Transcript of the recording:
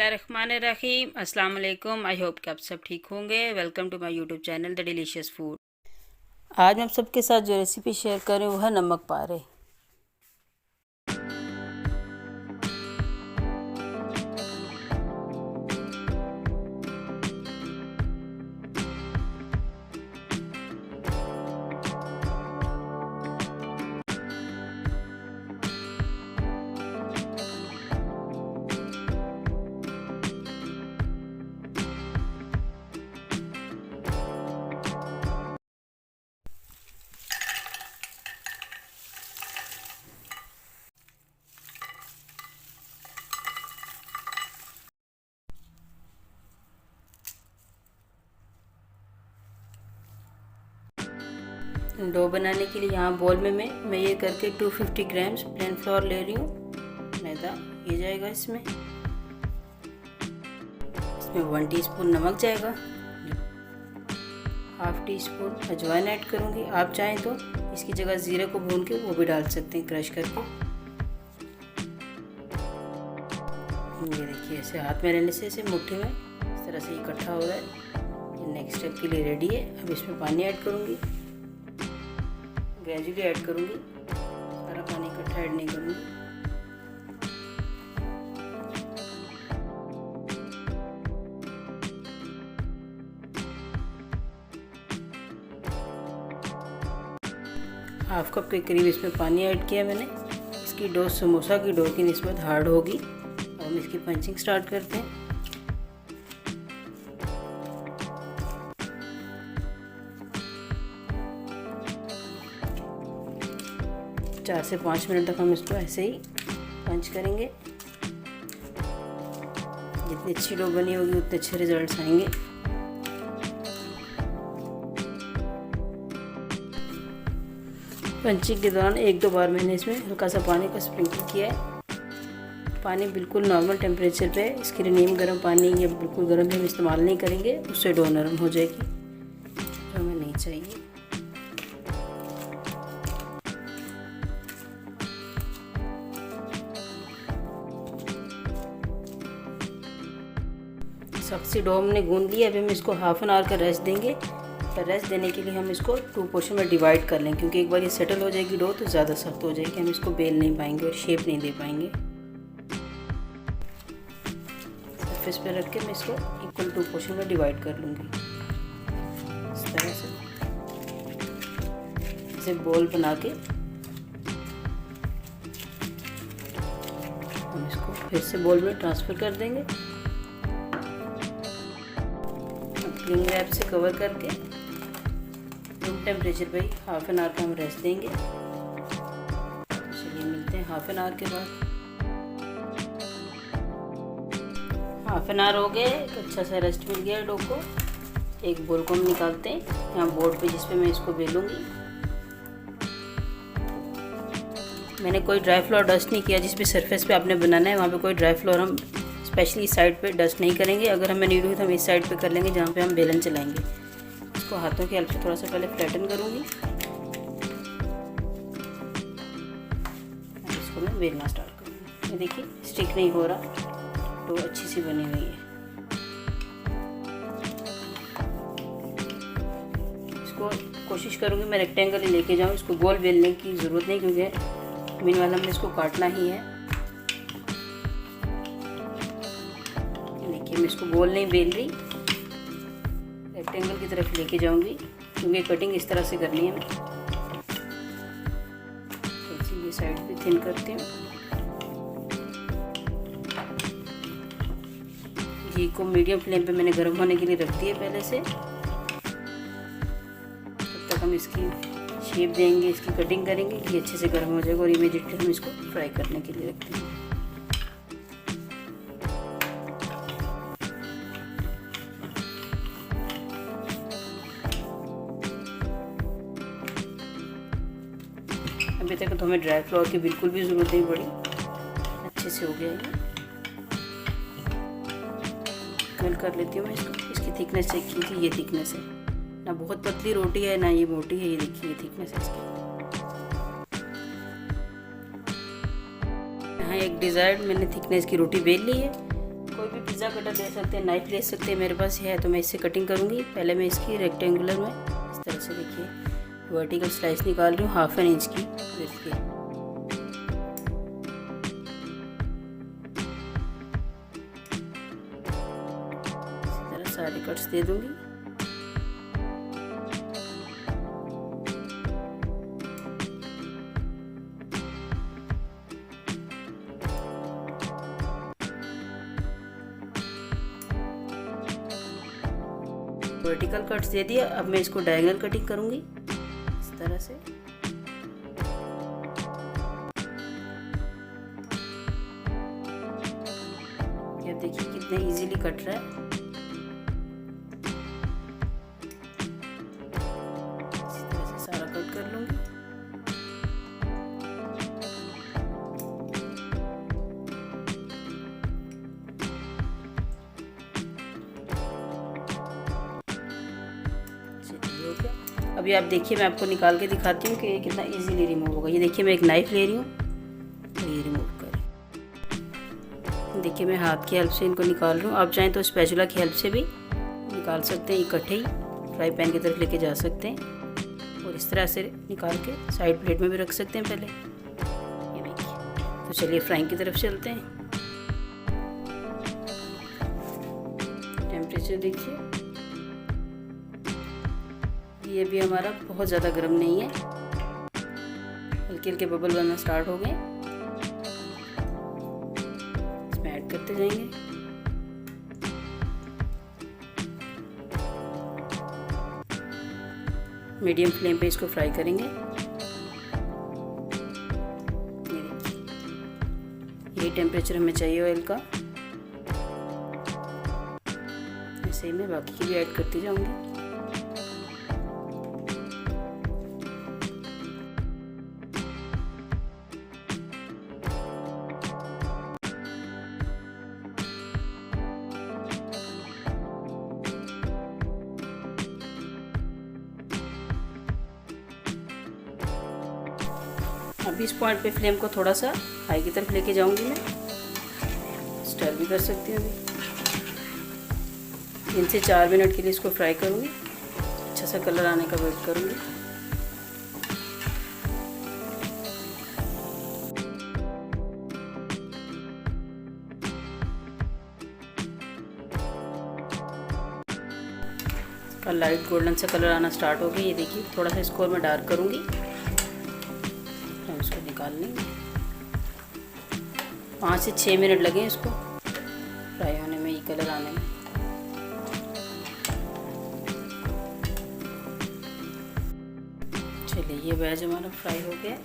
बिस्मिल्लाहिर्रहमानिर्रहीम। अस्सलाम वालेकुम। आई होप कि आप सब ठीक होंगे। Welcome to my YouTube channel the delicious food. आज मैं आप सबके साथ जो रेसिपी शेयर कर रही हूँ वो है नमक पारे। डो बनाने के लिए यहाँ बोल में मैं ये करके 250 ग्राम्स प्लेन फ्लोर ले रही हूँ। मैदा ये जाएगा इसमें 1 टीस्पून नमक जाएगा, हाफ टी स्पून अजवाइन ऐड करूँगी। आप चाहें तो इसकी जगह ज़ीरे को भून के वो भी डाल सकते हैं क्रश करके। ये देखिए ऐसे हाथ में लेने से इसे मुट्ठी में इस तरह से इकट्ठा हो रहा है। नेक्स्ट स्टेप के लिए रेडी है। अब इसमें पानी ऐड करूँगी, ग्रेजुअली ऐड करूँगी, सारा पानी इकट्ठा ऐड नहीं करूँगी। हाफ कप के करीब इसमें पानी ऐड किया मैंने। इसकी डो समोसा की डो की निस्बत हार्ड होगी। अब हम इसकी पंचिंग स्टार्ट करते हैं। 4 से 5 मिनट तक हम इसको ऐसे ही पंच करेंगे। जितनी अच्छी डो बनी होगी उतने अच्छे रिजल्ट्स आएंगे। पंचिंग के दौरान 1-2 बार मैंने इसमें हल्का सा पानी का स्प्रिंकल किया है। पानी बिल्कुल नॉर्मल टेम्परेचर पे है। इसके लिए नीम गर्म पानी या बिल्कुल गर्म हम इस्तेमाल नहीं करेंगे, उससे डो नरम हो जाएगी, जो हमें नहीं चाहिए। सख्त सी डो हमने गूंद ली है। अभी हम इसको हाफ एन आवर का रेस्ट देंगे। पर रेस्ट देने के लिए हम इसको 2 पोर्शन में डिवाइड कर लें, क्योंकि एक बार ये सेटल हो जाएगी डो तो ज़्यादा सख्त हो जाएगी, हम इसको बेल नहीं पाएंगे और शेप नहीं दे पाएंगे। सरफेस पे रख के मैं इसको इक्वल 2 पोर्शन में डिवाइड कर लूँगी। इस तरह से इसे बॉल बना के हम इसको फिर से बॉल में ट्रांसफ़र कर देंगे। क्लिंग रैप से कवर करके रूम टेम्परेचर पे हाफ एन आवर का हम रेस्ट देंगे। चलिए मिलते हैं हाफ एन आवर के बाद। हाफ एन आवर हो गए, एक अच्छा सा रेस्ट मिल गया डो को। एक बोल को हम निकालते हैं यहाँ बोर्ड पे, जिस पे मैं इसको बेलूँगी। मैंने कोई ड्राई फ्लोर डस्ट नहीं किया। जिस भी सरफेस पे आपने बनाना है वहाँ पे कोई ड्राई फ्लोर हम स्पेशली इस साइड पे डस्ट नहीं करेंगे। अगर हमें नीड हुई तो हम इस साइड पे कर लेंगे जहाँ पे हम बेलन चलाएंगे। इसको हाथों की हेल्प से थोड़ा सा पहले फ्लैटन करूँगी। इसको मैं बेलना स्टार्ट करूँगी। ये देखिए स्टिक नहीं हो रहा, तो अच्छी सी बनी हुई है। इसको कोशिश करूँगी मैं रेक्टेंगल ही लेके जाऊँ। इसको गोल बेलने की ज़रूरत नहीं, क्योंकि मीन वाला हमने इसको काटना ही है। मैं इसको गोल नहीं बेल रही, रेक्टेंगल की तरफ लेके जाऊंगी, क्योंकि कटिंग इस तरह से करनी है। मैं तो ये साइड भी थिन करती हूँ। घी को मीडियम फ्लेम पे मैंने गर्म होने के लिए रख दिया पहले से। तब तक हम इसकी शेप देंगे, इसकी कटिंग करेंगे। घी अच्छे से गर्म हो जाएगा और इमीडिएटली हम इसको फ्राई करने के लिए रखते हैं। अभी तक तो हमें ड्राई फ्लोर की बिल्कुल भी ज़रूरत नहीं पड़ी, अच्छे से हो गया ये। कल कर लेती हूँ मैं इसको। इसकी थिकनेस चेक की थी, ये थिकनेस है ना, बहुत पतली रोटी है ना ये मोटी है। ये देखिए ये थिकनेस है इसकी। यहाँ एक डिज़ायर्ड मैंने थिकनेस की रोटी बेल ली है। कोई भी पिज़्ज़ा कटर ले सकते हैं, नाइफ ले सकते हैं, मेरे पास है तो मैं इससे कटिंग करूँगी। पहले मैं इसकी रेक्टेंगुलर में इस तरह से देखिए वर्टिकल स्लाइस निकाल रही हूँ 1/2 इंच की विड्थ की। इसी तरह सारे कट्स दे दूँगी। वर्टिकल कट्स दे दिया। अब मैं इसको डायगोनल कटिंग करूंगी इस तरह से। ये देखिए कितने इजीली कट रहा है। इस तरह से सारा कट कर लूंगी। अभी आप देखिए, मैं आपको निकाल के दिखाती हूँ कि ये कितना इजीली रिमूव होगा। ये देखिए मैं एक नाइफ ले रही हूँ और ये रिमूव कर, देखिए मैं हाथ की हेल्प से इनको निकाल रही हूँ। आप चाहें तो स्पैचुला की हेल्प से भी निकाल सकते हैं, इकट्ठे ही फ्राई पैन की तरफ लेके जा सकते हैं और इस तरह से निकाल के साइड प्लेट में भी रख सकते हैं पहले। ये देखिए, तो चलिए फ्राइंग की तरफ चलते हैं। टेम्परेचर देखिए, ये भी हमारा बहुत ज़्यादा गर्म नहीं है, हल्के हल्के बबल बनना स्टार्ट हो गए। इसमें ऐड करते जाएंगे। मीडियम फ्लेम पे इसको फ्राई करेंगे। ये देखिए, यही टेम्परेचर हमें चाहिए ऑयल का। ऐसे ही मैं बाकी की भी ऐड करती जाऊंगी। अब इस पॉइंट पे फ्लेम को थोड़ा सा हाई की तरफ लेके जाऊंगी मैं। स्टर भी कर सकती हूँ। अभी 3 से 4 मिनट के लिए इसको फ्राई करूँगी। अच्छा सा कलर आने का वेट करूँगी। इसका लाइट गोल्डन सा कलर आना स्टार्ट हो गया। ये देखिए, थोड़ा सा इसको मैं डार्क करूँगी। हम इसको निकाल लेंगे। 5 से 6 मिनट लगे इसको फ्राई होने में, ये कलर आने में। चलिए, ये वेज हमारा फ्राई हो गया।